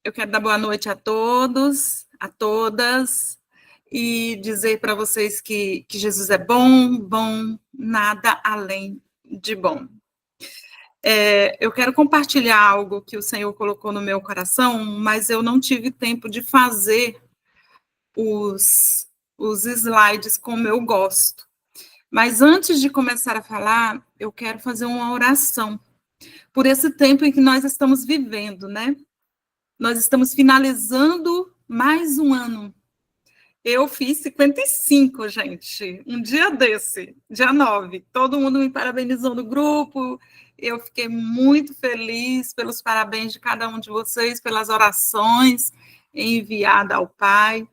Eu quero dar boa noite a todos, a todas, e dizer para vocês que Jesus é bom, bom, nada além de bom. Eu quero compartilhar algo que o Senhor colocou no meu coração, mas eu não tive tempo de fazer os slides como eu gosto. Mas antes de começar a falar, eu quero fazer uma oração por esse tempo em que nós estamos vivendo, né? Nós estamos finalizando mais um ano. Eu fiz 55, gente, um dia desse, dia 9. Todo mundo me parabenizou no grupo. Eu fiquei muito feliz pelos parabéns de cada um de vocês, pelas orações enviadas ao Pai.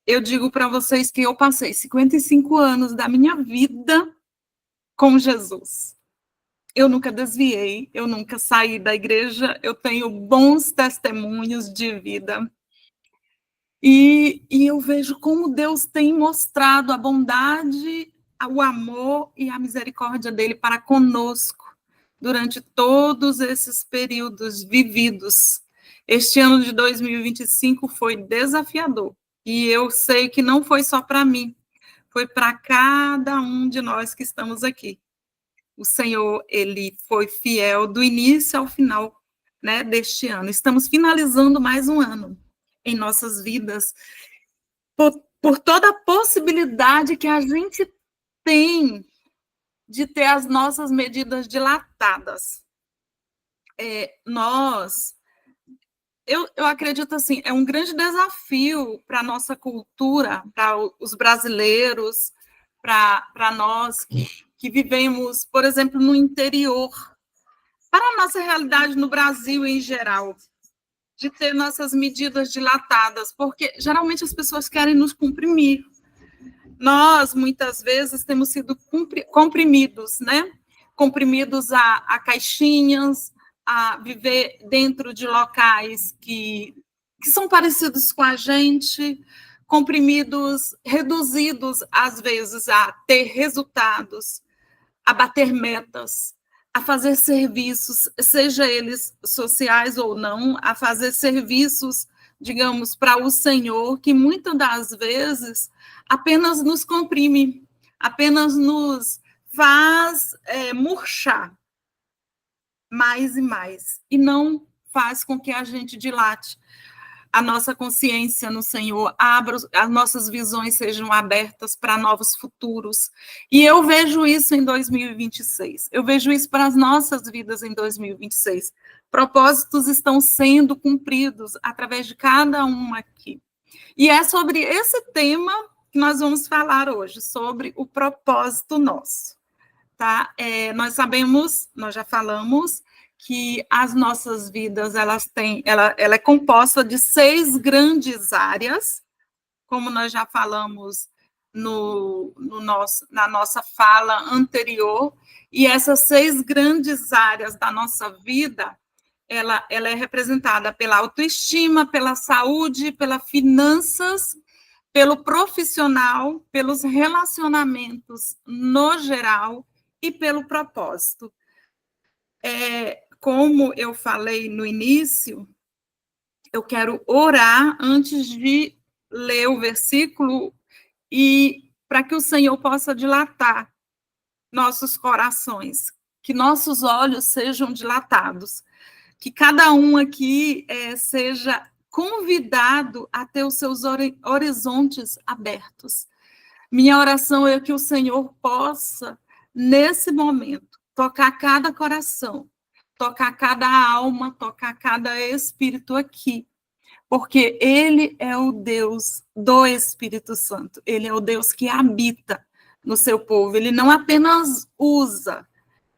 Eu digo para vocês que eu passei 55 anos da minha vida com Jesus. Eu nunca desviei, eu nunca saí da igreja, eu tenho bons testemunhos de vida. E eu vejo como Deus tem mostrado a bondade, o amor e a misericórdia dele para conosco durante todos esses períodos vividos. Este ano de 2025 foi desafiador. E eu sei que não foi só para mim, foi para cada um de nós que estamos aqui. O Senhor, ele foi fiel do início ao final, né, deste ano. Estamos finalizando mais um ano em nossas vidas, por toda a possibilidade que a gente tem de ter as nossas medidas dilatadas. Eu acredito assim, é um grande desafio para a nossa cultura, para os brasileiros, para nós que vivemos, por exemplo, no interior, para a nossa realidade no Brasil em geral, de ter nossas medidas dilatadas, porque geralmente as pessoas querem nos comprimir. Nós, muitas vezes, temos sido comprimidos, né? Comprimidos a caixinhas, a viver dentro de locais que são parecidos com a gente, comprimidos, reduzidos, às vezes, a ter resultados, a bater metas, a fazer serviços, seja eles sociais ou não, a fazer serviços, digamos, para o Senhor, que muitas das vezes apenas nos comprime, apenas nos faz murchar mais e mais, e não faz com que a gente dilate a nossa consciência no Senhor, abra, as nossas visões sejam abertas para novos futuros. E eu vejo isso em 2026. Eu vejo isso para as nossas vidas em 2026. Propósitos estão sendo cumpridos através de cada um aqui. E é sobre esse tema que nós vamos falar hoje, sobre o propósito nosso. Tá? Nós sabemos, nós já falamos, que as nossas vidas, ela é composta de 6 grandes áreas, como nós já falamos na nossa fala anterior, e essas 6 grandes áreas da nossa vida, ela é representada pela autoestima, pela saúde, pelas finanças, pelo profissional, pelos relacionamentos no geral e pelo propósito. Como eu falei no início, eu quero orar antes de ler o versículo e para que o Senhor possa dilatar nossos corações, que nossos olhos sejam dilatados, que cada um aqui seja convidado a ter os seus horizontes abertos. Minha oração é que o Senhor possa, nesse momento, tocar cada coração, tocar cada alma, tocar cada espírito aqui, porque Ele é o Deus do Espírito Santo, Ele é o Deus que habita no seu povo, Ele não apenas usa,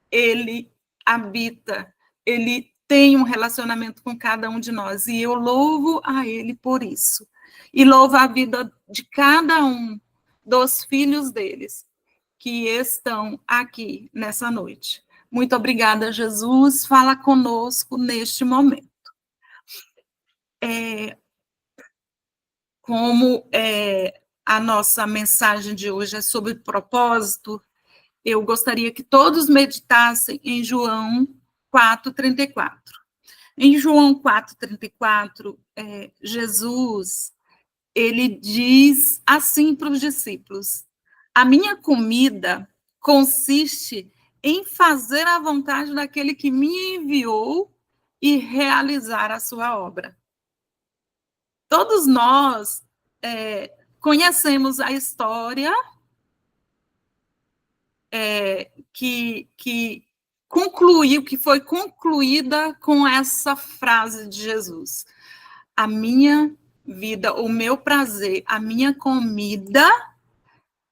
Ele habita, Ele tem um relacionamento com cada um de nós, e eu louvo a Ele por isso, e louvo a vida de cada um dos filhos deles, que estão aqui nessa noite. Muito obrigada, Jesus. Fala conosco neste momento. Como a nossa mensagem de hoje é sobre propósito, eu gostaria que todos meditassem em João 4:34. Em João 4,34, Jesus, ele diz assim para os discípulos: a minha comida consiste em fazer a vontade daquele que me enviou e realizar a sua obra. Todos nós conhecemos a história que concluiu, que foi concluída com essa frase de Jesus: a minha vida, o meu prazer, a minha comida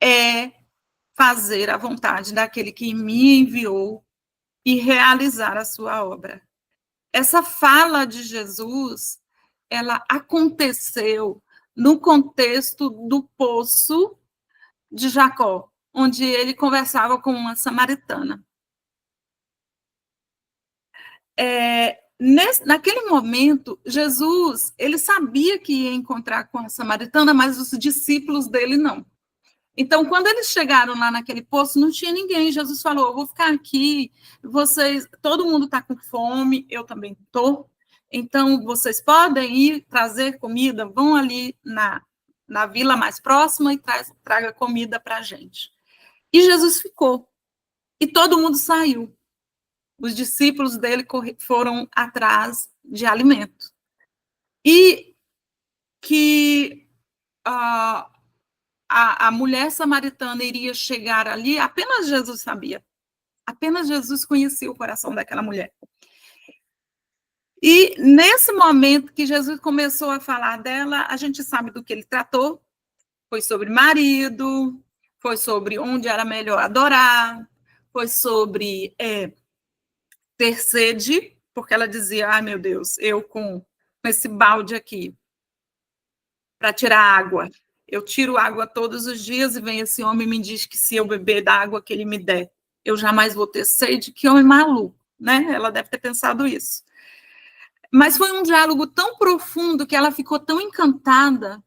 é fazer a vontade daquele que me enviou e realizar a sua obra. Essa fala de Jesus, ela aconteceu no contexto do poço de Jacó, onde ele conversava com uma samaritana. Naquele momento, Jesus, ele sabia que ia encontrar com a samaritana, mas os discípulos dele não. Então, quando eles chegaram lá naquele poço, não tinha ninguém. Jesus falou: eu vou ficar aqui, vocês, todo mundo está com fome, eu também estou. Então, vocês podem ir trazer comida, vão ali na vila mais próxima e traga comida para a gente. E Jesus ficou. E todo mundo saiu. Os discípulos dele foram atrás de alimento. E que a mulher samaritana iria chegar ali, apenas Jesus sabia. Apenas Jesus conhecia o coração daquela mulher. E nesse momento que Jesus começou a falar dela, a gente sabe do que ele tratou. Foi sobre marido, foi sobre onde era melhor adorar, foi sobre ter sede, porque ela dizia: ai meu Deus, eu com esse balde aqui para tirar água. Eu tiro água todos os dias e vem esse homem e me diz que se eu beber da água que ele me der, eu jamais vou ter sede. Que homem maluco, né? Ela deve ter pensado isso. Mas foi um diálogo tão profundo que ela ficou tão encantada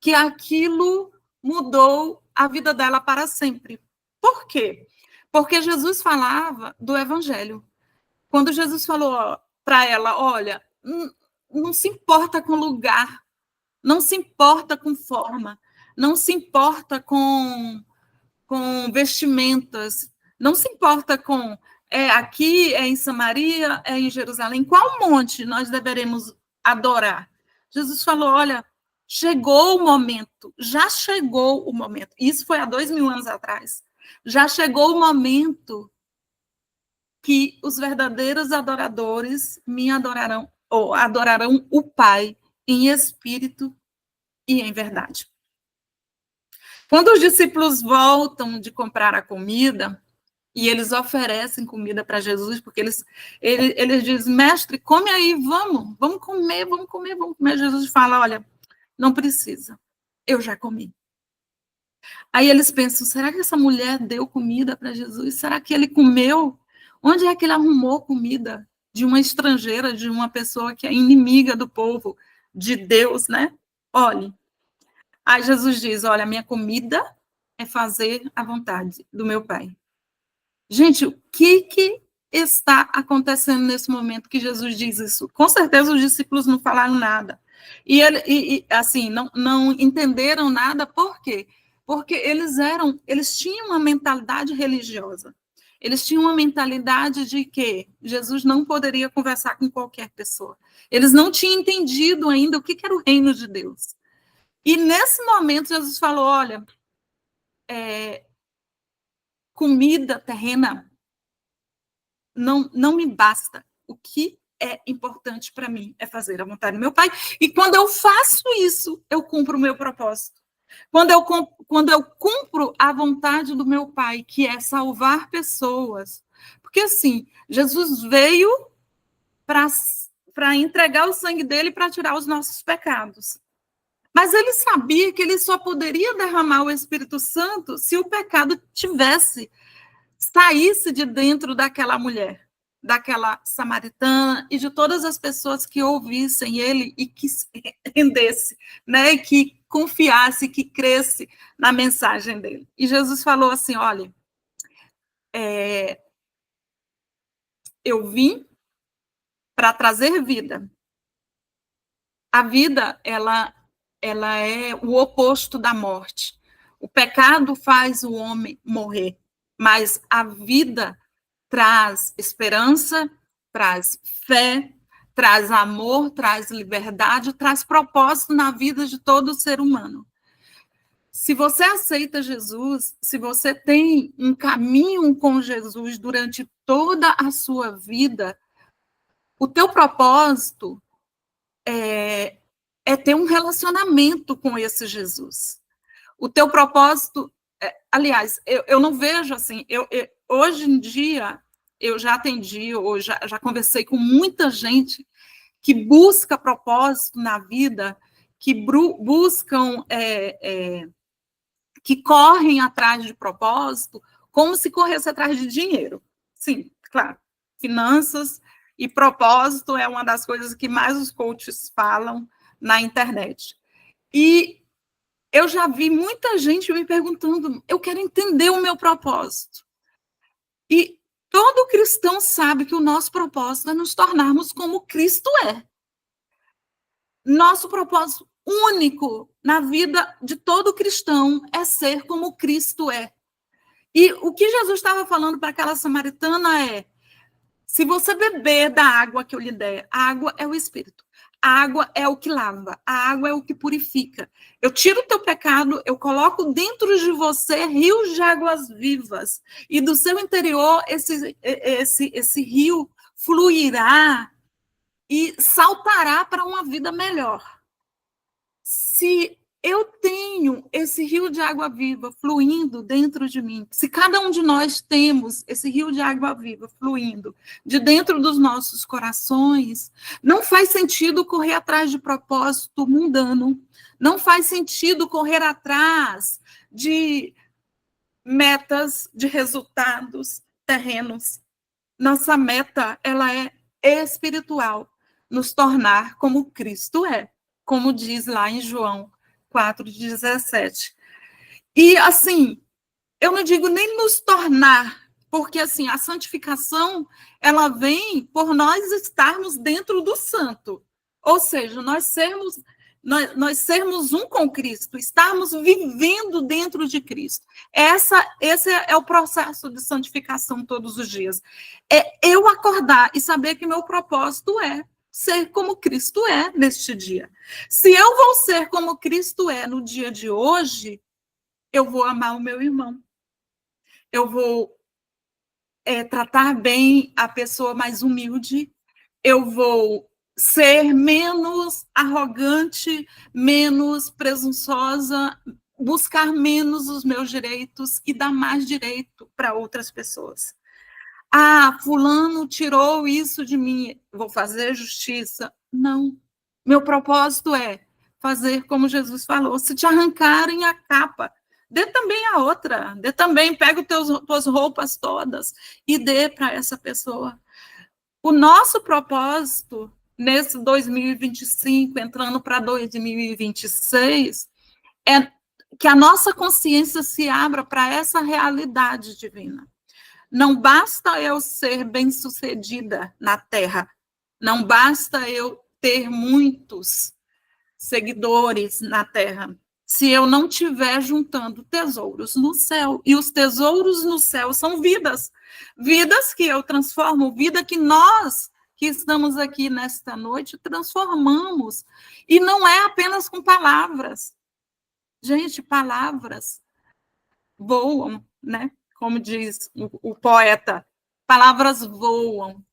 que aquilo mudou a vida dela para sempre. Por quê? Porque Jesus falava do evangelho. Quando Jesus falou para ela: olha, não se importa com lugar, não se importa com forma, não se importa com vestimentas, não se importa com aqui, é em Samaria, é em Jerusalém, qual monte nós deveremos adorar? Jesus falou: olha, chegou o momento, já chegou o momento. Isso foi há 2000 anos atrás. Já chegou o momento que os verdadeiros adoradores me adorarão, ou adorarão o Pai em espírito e em verdade. Quando os discípulos voltam de comprar a comida, e eles oferecem comida para Jesus, porque eles dizem: mestre, come aí, vamos comer, vamos comer, vamos comer. Jesus fala: olha, não precisa, eu já comi. Aí eles pensam: será que essa mulher deu comida para Jesus? Será que ele comeu? Onde é que ele arrumou comida de uma estrangeira, de uma pessoa que é inimiga do povo de Deus, né? Olhe. Aí Jesus diz: olha, a minha comida é fazer a vontade do meu Pai. Gente, o que está acontecendo nesse momento que Jesus diz isso? Com certeza os discípulos não falaram nada. E assim, não entenderam nada, por quê? Porque eles tinham uma mentalidade religiosa. Eles tinham uma mentalidade de que Jesus não poderia conversar com qualquer pessoa. Eles não tinham entendido ainda o que era o reino de Deus. E nesse momento Jesus falou: olha, comida terrena não me basta. O que é importante para mim é fazer a vontade do meu Pai. E quando eu faço isso, eu cumpro o meu propósito. Quando eu cumpro a vontade do meu Pai, que é salvar pessoas. Porque, assim, Jesus veio para entregar o sangue dele para tirar os nossos pecados. Mas ele sabia que ele só poderia derramar o Espírito Santo se o pecado saísse de dentro daquela mulher, daquela samaritana e de todas as pessoas que ouvissem ele e que se rendesse, né? Que confiasse, que cresce na mensagem dele. E Jesus falou assim: olha, eu vim para trazer vida. A vida, ela é o oposto da morte. O pecado faz o homem morrer, mas a vida traz esperança, traz fé, traz amor, traz liberdade, traz propósito na vida de todo ser humano. Se você aceita Jesus, se você tem um caminho com Jesus durante toda a sua vida, o teu propósito é ter um relacionamento com esse Jesus. O teu propósito, aliás, eu não vejo assim, hoje em dia, eu já atendi, ou já conversei com muita gente que busca propósito na vida, que buscam, que correm atrás de propósito, como se corresse atrás de dinheiro. Sim, claro, finanças e propósito é uma das coisas que mais os coaches falam na internet. E eu já vi muita gente me perguntando, eu quero entender o meu propósito. E todo cristão sabe que o nosso propósito é nos tornarmos como Cristo é. Nosso propósito único na vida de todo cristão é ser como Cristo é. E o que Jesus estava falando para aquela samaritana é, se você beber da água que eu lhe der, a água é o Espírito. A água é o que lava, a água é o que purifica. Eu tiro o teu pecado, eu coloco dentro de você rios de águas vivas. E do seu interior, esse rio fluirá e saltará para uma vida melhor. Se eu tenho esse rio de água viva fluindo dentro de mim, se cada um de nós temos esse rio de água viva fluindo de dentro dos nossos corações, não faz sentido correr atrás de propósito mundano, não faz sentido correr atrás de metas, de resultados terrenos. Nossa meta, ela é espiritual, nos tornar como Cristo é, como diz lá em João 4,17. E, assim, eu não digo nem nos tornar, porque, assim, a santificação, ela vem por nós estarmos dentro do santo. Ou seja, nós sermos um com Cristo, estarmos vivendo dentro de Cristo. Esse é o processo de santificação todos os dias. É eu acordar e saber que meu propósito é ser como Cristo é neste dia. Se eu vou ser como Cristo é no dia de hoje, eu vou amar o meu irmão. Eu vou tratar bem a pessoa mais humilde. Eu vou ser menos arrogante, menos presunçosa, buscar menos os meus direitos e dar mais direito para outras pessoas. Ah, fulano tirou isso de mim, vou fazer justiça. Não. Meu propósito é fazer como Jesus falou, se te arrancarem a capa, dê também a outra, dê também, pega tuas roupas todas e dê para essa pessoa. O nosso propósito nesse 2025, entrando para 2026, é que a nossa consciência se abra para essa realidade divina. Não basta eu ser bem-sucedida na Terra, não basta eu ter muitos seguidores na Terra, se eu não estiver juntando tesouros no céu. E os tesouros no céu são vidas, vidas que eu transformo, vida que nós que estamos aqui nesta noite transformamos. E não é apenas com palavras. Gente, palavras voam, né? Como diz o poeta, palavras voam.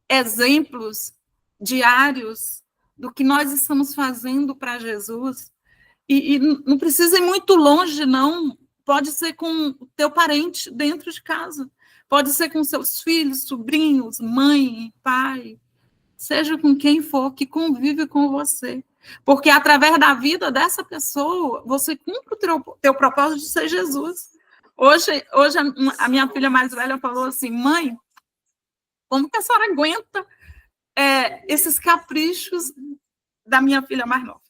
Exemplos diários do que nós estamos fazendo para Jesus. E não precisa ir muito longe, não. Pode ser com o teu parente dentro de casa. Pode ser com seus filhos, sobrinhos, mãe, pai. Seja com quem for que convive com você. Porque através da vida dessa pessoa, você cumpre o teu propósito de ser Jesus. Hoje a minha filha mais velha falou assim, mãe, como que a senhora aguenta esses caprichos da minha filha mais nova?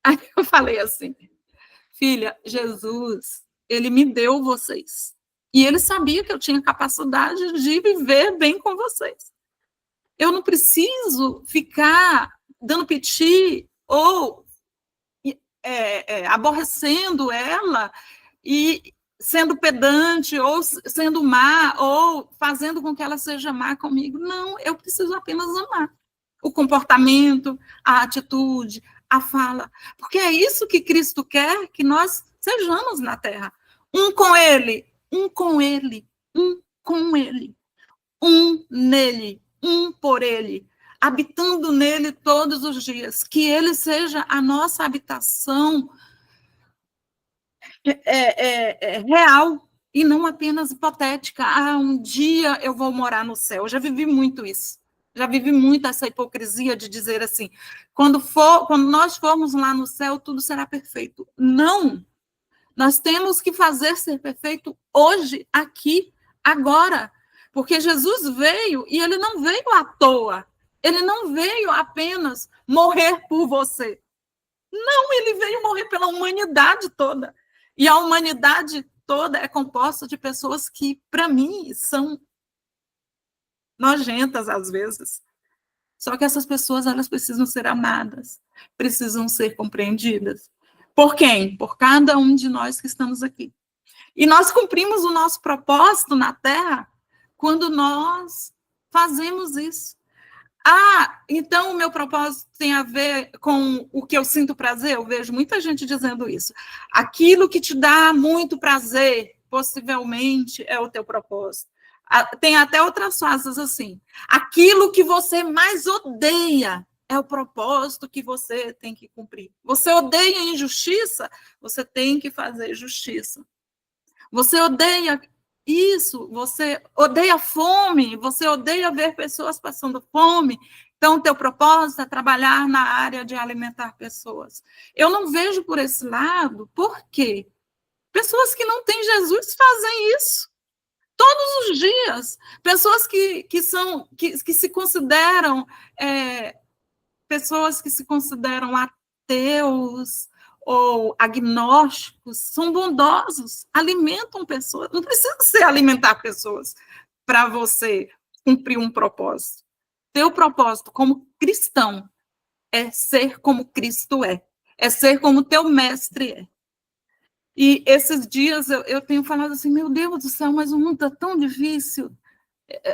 Aí eu falei assim, filha, Jesus, ele me deu vocês. E ele sabia que eu tinha capacidade de viver bem com vocês. Eu não preciso ficar dando piti ou aborrecendo ela e sendo pedante, ou sendo má, ou fazendo com que ela seja má comigo. Não, eu preciso apenas amar. O comportamento, a atitude, a fala. Porque é isso que Cristo quer que nós sejamos na Terra. Um com Ele, um com Ele, um com Ele, um nele, um por Ele, habitando nele todos os dias. Que Ele seja a nossa habitação real e não apenas hipotética. Ah, um dia eu vou morar no céu. Eu já vivi muito isso. Já vivi muito essa hipocrisia de dizer assim, quando nós formos lá no céu, tudo será perfeito. Não! Nós temos que fazer ser perfeito hoje, aqui, agora. Porque Jesus veio e ele não veio à toa. Ele não veio apenas morrer por você. Não, ele veio morrer pela humanidade toda. E a humanidade toda é composta de pessoas que, para mim, são nojentas às vezes. Só que essas pessoas, elas precisam ser amadas, precisam ser compreendidas. Por quem? Por cada um de nós que estamos aqui. E nós cumprimos o nosso propósito na Terra quando nós fazemos isso. Ah, então o meu propósito tem a ver com o que eu sinto prazer? Eu vejo muita gente dizendo isso. Aquilo que te dá muito prazer, possivelmente, é o teu propósito. Tem até outras frases assim. Aquilo que você mais odeia é o propósito que você tem que cumprir. Você odeia injustiça? Você tem que fazer justiça. Você odeia isso, você odeia fome, você odeia ver pessoas passando fome. Então, o teu propósito é trabalhar na área de alimentar pessoas. Eu não vejo por esse lado, por quê? Pessoas que não têm Jesus fazem isso todos os dias. Pessoas que se consideram pessoas que se consideram ateus ou agnósticos, são bondosos, alimentam pessoas. Não precisa ser alimentar pessoas para você cumprir um propósito. Teu propósito como cristão é ser como Cristo é ser como teu mestre é. E esses dias eu tenho falado assim, meu Deus do céu, mas o mundo está tão difícil.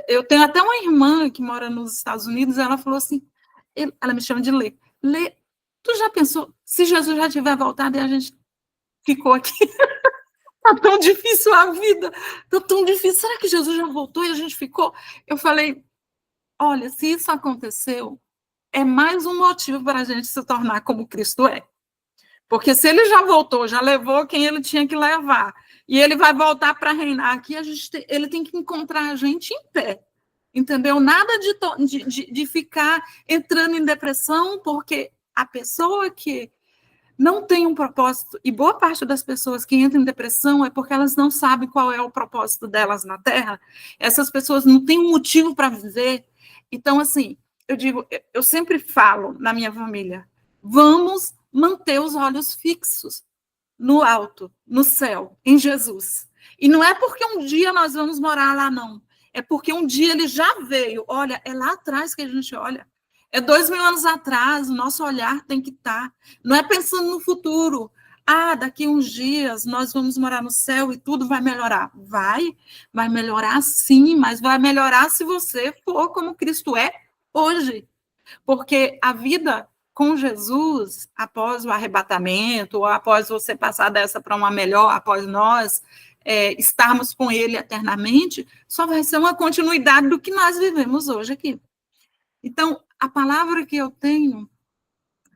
Eu tenho até uma irmã que mora nos Estados Unidos, ela falou assim, ela me chama de Lê. Lê, tu já pensou, se Jesus já tiver voltado e a gente ficou aqui? Tá tão difícil a vida, tá tão difícil. Será que Jesus já voltou e a gente ficou? Eu falei, olha, se isso aconteceu, é mais um motivo para a gente se tornar como Cristo é. Porque se ele já voltou, já levou quem ele tinha que levar, e ele vai voltar para reinar aqui, ele tem que encontrar a gente em pé. Entendeu? Nada de ficar entrando em depressão, porque a pessoa que não tem um propósito, e boa parte das pessoas que entram em depressão é porque elas não sabem qual é o propósito delas na Terra. Essas pessoas não têm um motivo para viver. Então, assim, eu sempre falo na minha família, vamos manter os olhos fixos no alto, no céu, em Jesus. E não é porque um dia nós vamos morar lá, não. É porque um dia ele já veio. Olha, é lá atrás que a gente olha. É 2000 anos atrás, o nosso olhar tem que estar. Não é pensando no futuro. Ah, daqui uns dias nós vamos morar no céu e tudo vai melhorar. Vai melhorar sim, mas vai melhorar se você for como Cristo é hoje. Porque a vida com Jesus, após o arrebatamento, ou após você passar dessa para uma melhor, após nós estarmos com Ele eternamente, só vai ser uma continuidade do que nós vivemos hoje aqui. Então, a palavra que eu tenho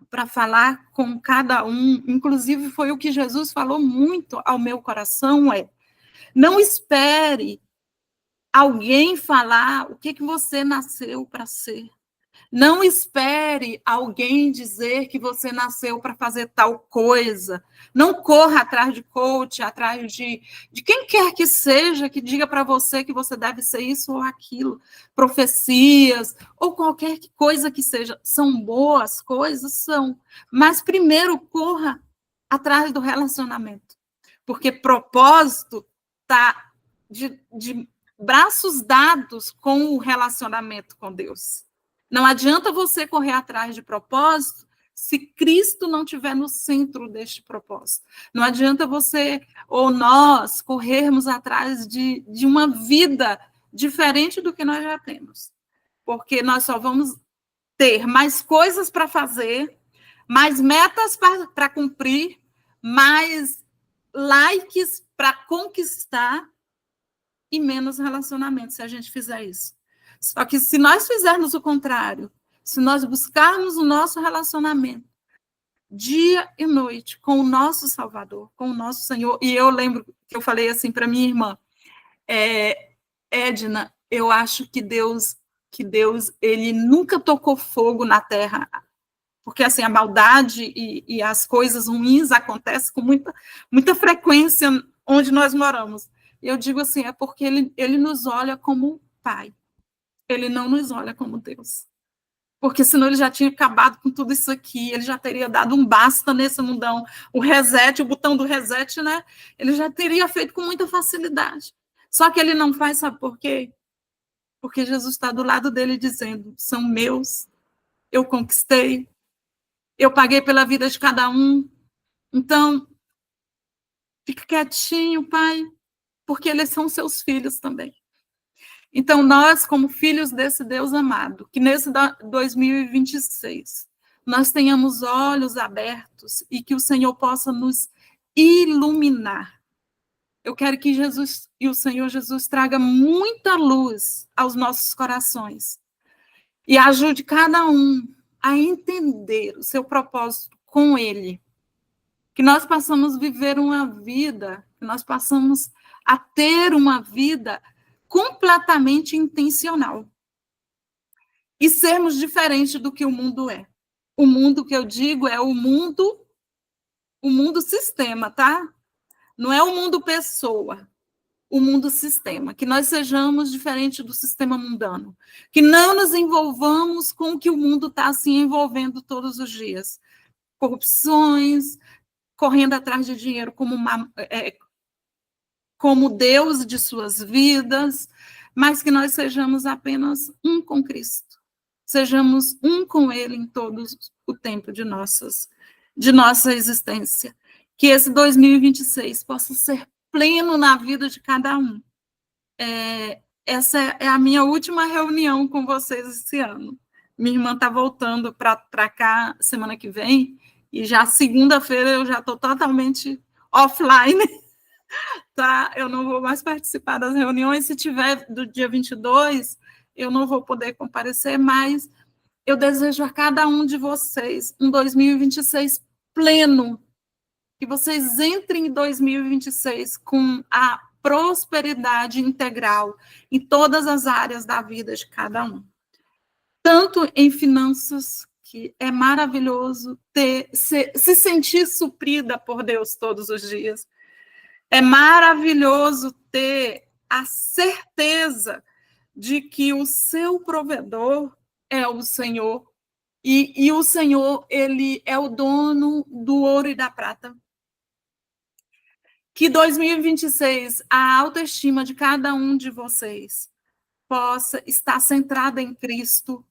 para falar com cada um, inclusive foi o que Jesus falou muito ao meu coração, não espere alguém falar o que você nasceu para ser. Não espere alguém dizer que você nasceu para fazer tal coisa. Não corra atrás de coach, atrás de quem quer que seja que diga para você que você deve ser isso ou aquilo. Profecias ou qualquer coisa que seja. São boas coisas? São. Mas primeiro corra atrás do relacionamento. Porque propósito está de braços dados com o relacionamento com Deus. Não adianta você correr atrás de propósito se Cristo não estiver no centro deste propósito. Não adianta você ou nós corrermos atrás de uma vida diferente do que nós já temos. Porque nós só vamos ter mais coisas para fazer, mais metas para cumprir, mais likes para conquistar e menos relacionamento, se a gente fizer isso. Só que se nós fizermos o contrário, se nós buscarmos o nosso relacionamento dia e noite com o nosso Salvador, com o nosso Senhor, e eu lembro que eu falei assim para minha irmã, Edna, eu acho que Deus, ele nunca tocou fogo na terra, porque assim a maldade e as coisas ruins acontecem com muita frequência onde nós moramos. E eu digo assim, é porque ele nos olha como pai. Ele não nos olha como Deus. Porque senão ele já tinha acabado com tudo isso aqui, ele já teria dado um basta nesse mundão, o reset, o botão do reset, né? Ele já teria feito com muita facilidade. Só que ele não faz, sabe por quê? Porque Jesus está do lado dele dizendo, são meus, eu conquistei, eu paguei pela vida de cada um, então, fica quietinho, pai, porque eles são seus filhos também. Então, nós, como filhos desse Deus amado, que nesse 2026, nós tenhamos olhos abertos e que o Senhor possa nos iluminar. Eu quero que Jesus e o Senhor Jesus traga muita luz aos nossos corações e ajude cada um a entender o seu propósito com Ele. Que nós possamos viver uma vida, que nós possamos a ter uma vida completamente intencional. E sermos diferentes do que o mundo é. O mundo que eu digo é o mundo sistema, tá? Não é o mundo pessoa, o mundo sistema. Que nós sejamos diferentes do sistema mundano. Que não nos envolvamos com o que o mundo está se envolvendo todos os dias. Corrupções, correndo atrás de dinheiro como Deus de suas vidas, mas que nós sejamos apenas um com Cristo. Sejamos um com Ele em todo o tempo de nossa existência. Que esse 2026 possa ser pleno na vida de cada um. Essa é a minha última reunião com vocês esse ano. Minha irmã está voltando para cá semana que vem, e já segunda-feira eu já estou totalmente offline, tá? Eu não vou mais participar das reuniões. Se tiver do dia 22, eu não vou poder comparecer, mas eu desejo a cada um de vocês um 2026 pleno, que vocês entrem em 2026 com a prosperidade integral em todas as áreas da vida de cada um. Tanto em finanças, que é maravilhoso se sentir suprida por Deus todos os dias. É maravilhoso ter a certeza de que o seu provedor é o Senhor, e o Senhor, ele é o dono do ouro e da prata. Que 2026, a autoestima de cada um de vocês possa estar centrada em Cristo,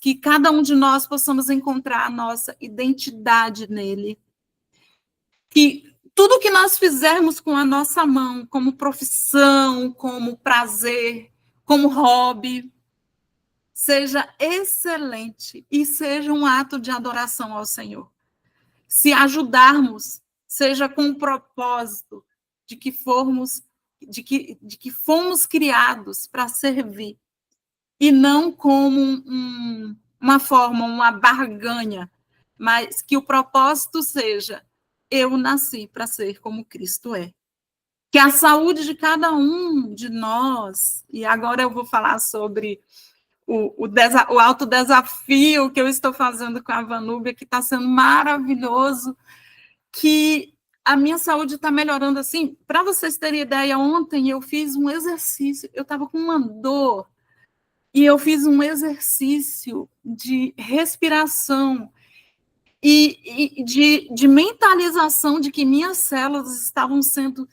que cada um de nós possamos encontrar a nossa identidade nele. Que tudo que nós fizermos com a nossa mão, como profissão, como prazer, como hobby, seja excelente e seja um ato de adoração ao Senhor. Se ajudarmos, seja com o propósito de que fomos criados para servir, e não como uma forma, uma barganha, mas que o propósito seja: eu nasci para ser como Cristo é. Que a saúde de cada um de nós, e agora eu vou falar sobre o alto desafio que eu estou fazendo com a Vanúbia, que está sendo maravilhoso, que a minha saúde está melhorando assim. Para vocês terem ideia, ontem eu fiz um exercício, eu estava com uma dor, e eu fiz um exercício de respiração e de mentalização de que minhas células estavam sendo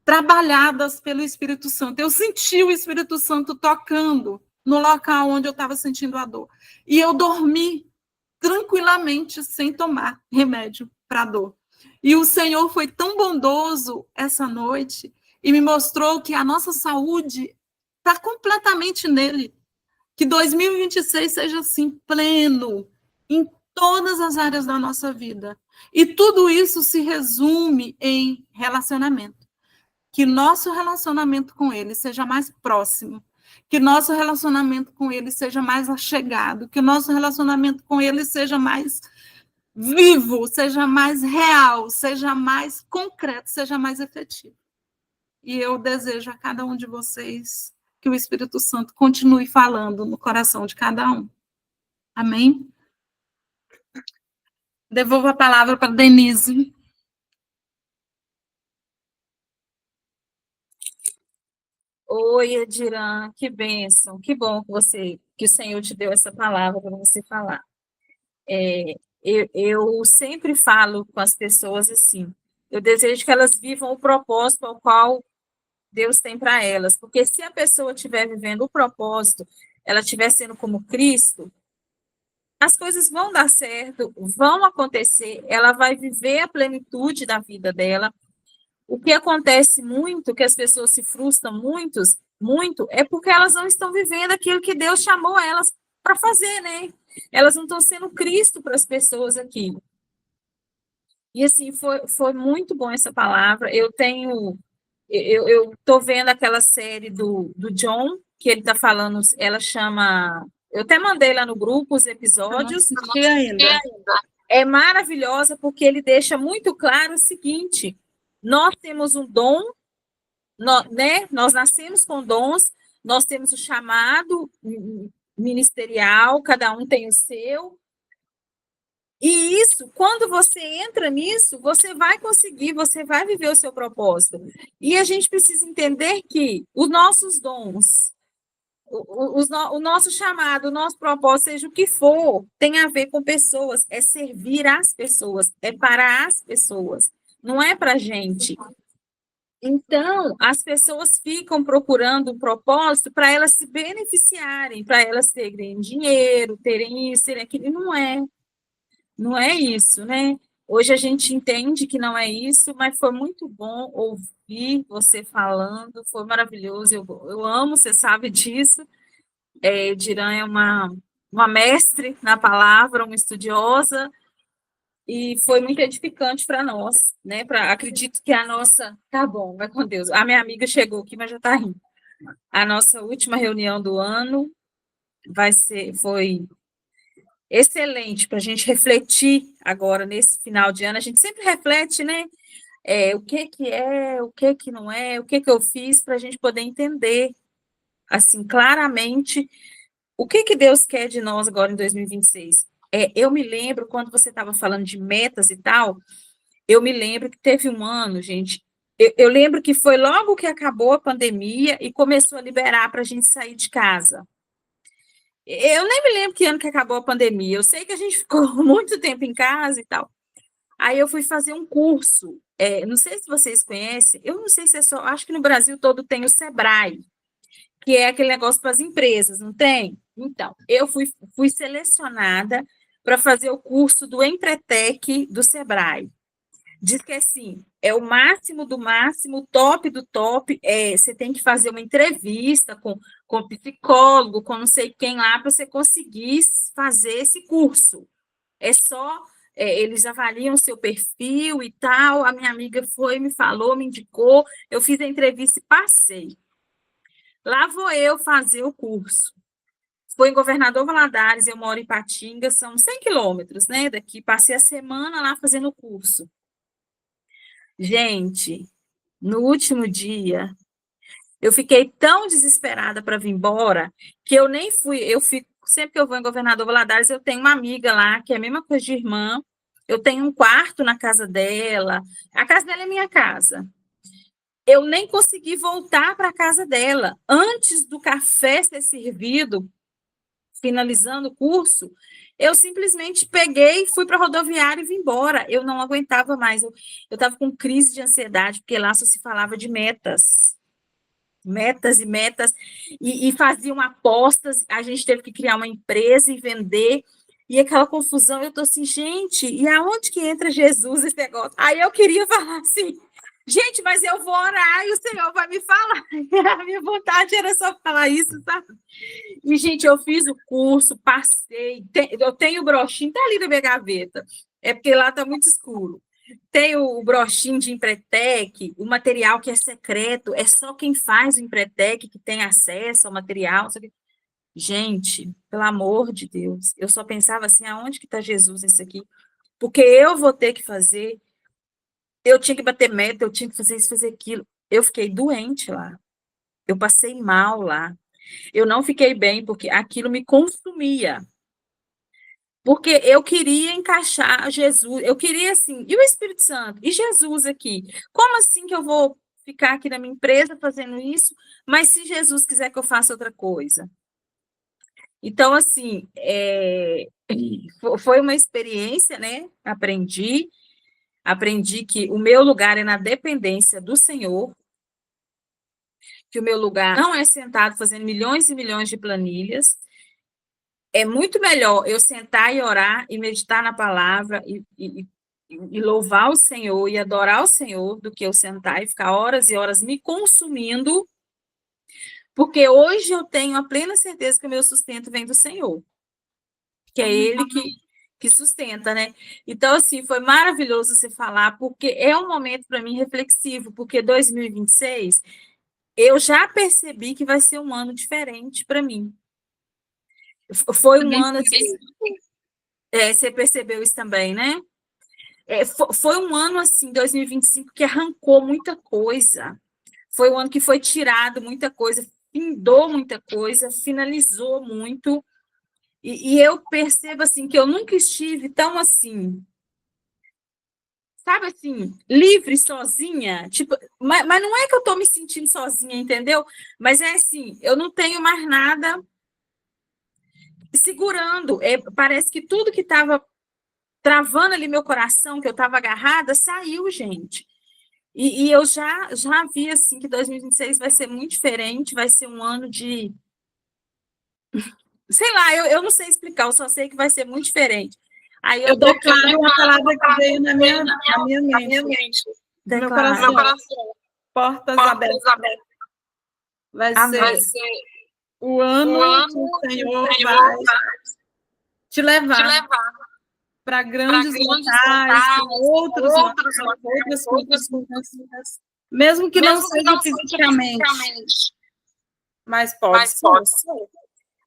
trabalhadas pelo Espírito Santo. Eu senti o Espírito Santo tocando no local onde eu estava sentindo a dor. E eu dormi tranquilamente, sem tomar remédio para dor. E o Senhor foi tão bondoso essa noite e me mostrou que a nossa saúde está completamente nele. Que 2026 seja assim, pleno, em todas as áreas da nossa vida. E tudo isso se resume em relacionamento. Que nosso relacionamento com ele seja mais próximo, que nosso relacionamento com ele seja mais achegado, que nosso relacionamento com ele seja mais vivo, seja mais real, seja mais concreto, seja mais efetivo. E eu desejo a cada um de vocês que o Espírito Santo continue falando no coração de cada um. Amém? Devolvo a palavra para Denise. Oi, Ediran, que bênção, que bom que o Senhor te deu essa palavra para você falar. Eu sempre falo com as pessoas assim, eu desejo que elas vivam o propósito ao qual Deus tem para elas, porque se a pessoa estiver vivendo o propósito, ela estiver sendo como Cristo, as coisas vão dar certo, vão acontecer, ela vai viver a plenitude da vida dela. O que acontece muito, que as pessoas se frustram muito, é porque elas não estão vivendo aquilo que Deus chamou elas para fazer, né? Elas não estão sendo Cristo para as pessoas aqui. E assim, foi muito bom essa palavra. Eu estou vendo aquela série do John, que ele está falando, ela chama. Eu até mandei lá no grupo os episódios. Não assisti ainda. É maravilhosa porque ele deixa muito claro o seguinte: nós temos um dom, né? Nós nascemos com dons, nós temos o chamado ministerial, cada um tem o seu. E isso, quando você entra nisso, você vai conseguir, você vai viver o seu propósito. E a gente precisa entender que os nossos dons, o nosso chamado, o nosso propósito, seja o que for, tem a ver com pessoas, é servir as pessoas, é para as pessoas, não é para a gente. Então, as pessoas ficam procurando um propósito para elas se beneficiarem, para elas terem dinheiro, terem isso, terem aquilo, e não é isso, né? Hoje a gente entende que não é isso, mas foi muito bom ouvir você falando, foi maravilhoso, eu amo, você sabe disso. Diran é uma mestre na palavra, uma estudiosa, e foi muito edificante para nós, né? Acredito que a nossa. Tá bom, vai com Deus. A minha amiga chegou aqui, mas já está rindo. A nossa última reunião do ano foi excelente para a gente refletir agora nesse final de ano. A gente sempre reflete, né? O que é, o que não é, o que eu fiz, para a gente poder entender assim claramente o que Deus quer de nós agora em 2026. Eu me lembro, quando você estava falando de metas e tal, eu me lembro que teve um ano, gente, eu lembro que foi logo que acabou a pandemia e começou a liberar para a gente sair de casa. Eu nem me lembro que ano que acabou a pandemia, eu sei que a gente ficou muito tempo em casa e tal. Aí eu fui fazer um curso, não sei se vocês conhecem, eu não sei se é só, acho que no Brasil todo tem o Sebrae, que é aquele negócio para as empresas, não tem? Então, eu fui selecionada para fazer o curso do Empretec do Sebrae. Diz que assim, é o máximo do máximo, o top do top, você tem que fazer uma entrevista com psicólogo, com não sei quem lá, para você conseguir fazer esse curso. Eles avaliam o seu perfil e tal, a minha amiga foi, me falou, me indicou, eu fiz a entrevista e passei. Lá vou eu fazer o curso. Foi em Governador Valadares, eu moro em Patinga, são 100 quilômetros, né, daqui. Passei a semana lá fazendo o curso. Gente, no último dia, eu fiquei tão desesperada para vir embora, que eu nem fui, sempre que eu vou em Governador Valadares, eu tenho uma amiga lá, que é a mesma coisa de irmã, eu tenho um quarto na casa dela, a casa dela é minha casa. Eu nem consegui voltar para a casa dela. Antes do café ser servido, finalizando o curso, eu simplesmente peguei, fui para a rodoviária e vim embora. Eu não aguentava mais. Eu estava com crise de ansiedade, porque lá só se falava de metas. metas e metas, e faziam apostas, a gente teve que criar uma empresa e vender, e aquela confusão, eu tô assim, gente, e aonde que entra Jesus esse negócio? Aí eu queria falar assim, gente, mas eu vou orar e o Senhor vai me falar. A minha vontade era só falar isso, sabe? E, gente, eu fiz o curso, passei, eu tenho o broxinho, tá ali na minha gaveta, é porque lá tá muito escuro. Tem o broxinho de Empretec, o material que é secreto, é só quem faz o Empretec que tem acesso ao material. Gente, pelo amor de Deus, eu só pensava assim, aonde que está Jesus nisso aqui? Porque eu vou ter que fazer, eu tinha que bater meta, eu tinha que fazer isso, fazer aquilo. Eu fiquei doente lá, eu passei mal lá. Eu não fiquei bem, porque aquilo me consumia. Porque eu queria encaixar Jesus, eu queria assim, e o Espírito Santo? E Jesus aqui? Como assim que eu vou ficar aqui na minha empresa fazendo isso, mas se Jesus quiser que eu faça outra coisa? Então, assim, foi uma experiência, né? Aprendi que o meu lugar é na dependência do Senhor, que o meu lugar não é sentado fazendo milhões e milhões de planilhas. É muito melhor eu sentar e orar e meditar na palavra e louvar o Senhor e adorar o Senhor do que eu sentar e ficar horas e horas me consumindo, porque hoje eu tenho a plena certeza que o meu sustento vem do Senhor, que é Ele que sustenta, né? Então, assim, foi maravilhoso você falar, porque é um momento para mim reflexivo, porque 2026 eu já percebi que vai ser um ano diferente para mim. Foi um ano assim, você percebeu isso também, né? Foi um ano assim, 2025, que arrancou muita coisa. Foi um ano que foi tirado muita coisa, findou muita coisa, finalizou muito. E eu percebo assim que eu nunca estive tão assim, sabe assim, livre, sozinha, tipo, mas não é que eu estou me sentindo sozinha, entendeu? Mas é assim, eu não tenho mais nada segurando. Parece que tudo que estava travando ali meu coração, que eu estava agarrada, saiu, gente. E eu já vi assim que 2026 vai ser muito diferente, vai ser um ano de, sei lá, eu não sei explicar, eu só sei que vai ser muito diferente. Aí eu declaro uma palavra que veio na minha mente, no meu coração. Portas abertas. Vai ser o ano que o Senhor vai te levar para grandes locais, outras conquistas, mesmo que não seja fisicamente, mas pode ser.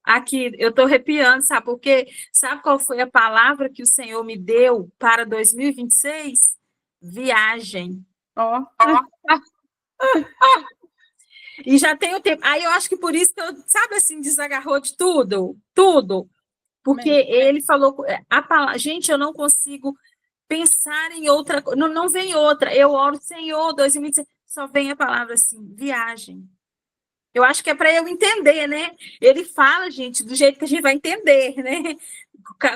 Aqui, eu estou arrepiando, sabe? Porque sabe qual foi a palavra que o Senhor me deu para 2026? Viagem. Ó. E já tem o tempo. Aí eu acho que por isso que eu, sabe assim, desagarrou de tudo. Porque ele falou, a palavra, gente, eu não consigo pensar em outra coisa, não vem outra. Eu oro, Senhor, 2026, só vem a palavra assim, viagem. Eu acho que é para eu entender, né? Ele fala, gente, do jeito que a gente vai entender, né?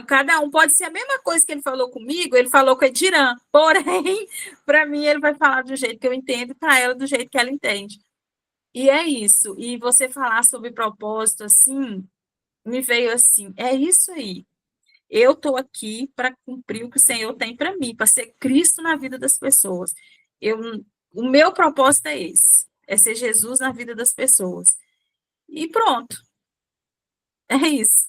Cada um pode ser a mesma coisa que ele falou comigo, ele falou com a Ediran, porém, para mim, ele vai falar do jeito que eu entendo, para ela do jeito que ela entende. E é isso. E você falar sobre propósito, assim, me veio assim, é isso aí. Eu estou aqui para cumprir o que o Senhor tem para mim, para ser Cristo na vida das pessoas. O meu propósito é esse, é ser Jesus na vida das pessoas. E pronto. É isso.